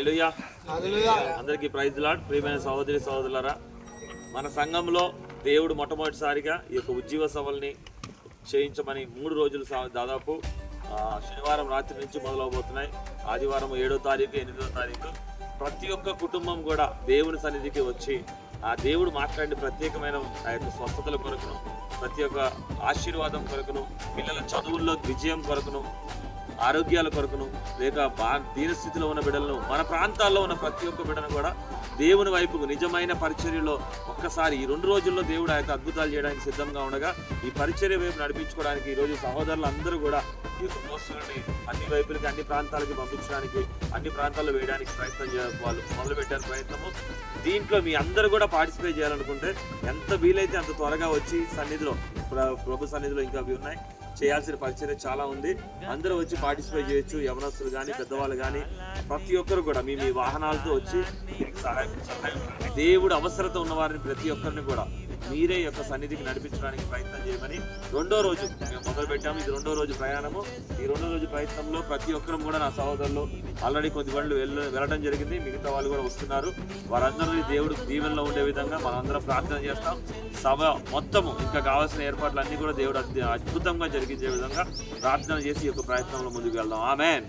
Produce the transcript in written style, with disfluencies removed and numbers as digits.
హల్లెలూయా. అందరికీ praise lord. ప్రియమైన సహోదరి సహోదరులారా, మన సంఘంలో దేవుడు మొట్టమొదటిసారిగా ఈ యొక్క ఉజ్జీవ సభల్ని చేయించమని 3 రోజులు దాదాపు శనివారం రాత్రి నుంచి మొదలవబోతున్నాయి. ఆదివారం 7వ తారీఖు 8వ తారీఖు ప్రతి ఒక్క కుటుంబం కూడా దేవుని సన్నిధికి వచ్చి ఆ దేవుడు మాట్లాడిన ప్రత్యేకమైన ఆ యొక్క స్వస్థతల కొరకును, ప్రతి ఒక్క ఆశీర్వాదం కొరకును, పిల్లల చదువుల్లో విజయం కొరకును, ఆరోగ్యాల కొరకును, లేక దీనస్థితిలో ఉన్న బిడ్డలను, మన ప్రాంతాల్లో ఉన్న ప్రతి ఒక్క బిడ్డను కూడా దేవుని వైపుకు నిజమైన పరిచర్యలో ఒక్కసారి ఈ 2 రోజుల్లో దేవుడు ఆ యొక్క అద్భుతాలు చేయడానికి సిద్ధంగా ఉండగా ఈ పరిచర్య వైపు నడిపించుకోవడానికి ఈరోజు సహోదరులు అందరూ కూడా ఈ యొక్క పోస్టులని అన్ని వైపులకి, అన్ని ప్రాంతాలకి పంపించడానికి, అన్ని ప్రాంతాల్లో వేయడానికి వాళ్ళు మొదలుపెట్టారు ప్రయత్నము. దీంట్లో మీ అందరూ కూడా పార్టిసిపేట్ చేయాలనుకుంటే ఎంత వీలైతే అంత త్వరగా వచ్చి సన్నిధిలో, ప్రభు సన్నిధిలో ఇంకా అవి ఉన్నాయి, చేయాల్సిన పరిచర్య చాలా ఉంది. అందరూ వచ్చి పార్టిసిపేట్ చేయొచ్చు. యవనస్తులు కానీ, పెద్దవాళ్ళు కానీ, ప్రతి ఒక్కరు కూడా మీ వాహనాలతో వచ్చి దీనికి సహాయం దేవుడు అవసరత ఉన్న వారిని ప్రతి ఒక్కరిని కూడా మీరే యొక్క సన్నిధికి నడిపించడానికి ప్రయత్నం చేయమని 2వ రోజు మేము మొదలు పెట్టాము. ఇది 2వ రోజు ప్రయాణము. ఈ 2వ రోజు ప్రయత్నంలో ప్రతి ఒక్కరు కూడా నా సహోదరులు ఆల్రెడీ కొద్ది వాళ్ళు వెళ్ళడం జరిగింది. మిగతా వాళ్ళు కూడా వస్తున్నారు. వారందరినీ దేవుడు దీవెనలో ఉండే విధంగా మనందరం ప్రార్థన చేస్తాం. సభ మొత్తము ఇంకా కావాల్సిన ఏర్పాట్లు అన్ని కూడా దేవుడు అద్భుతంగా జరిగించే విధంగా ప్రార్థన చేసి ఈ యొక్క ప్రయత్నంలో ముందుకు వెళ్దాం. ఆమేన్.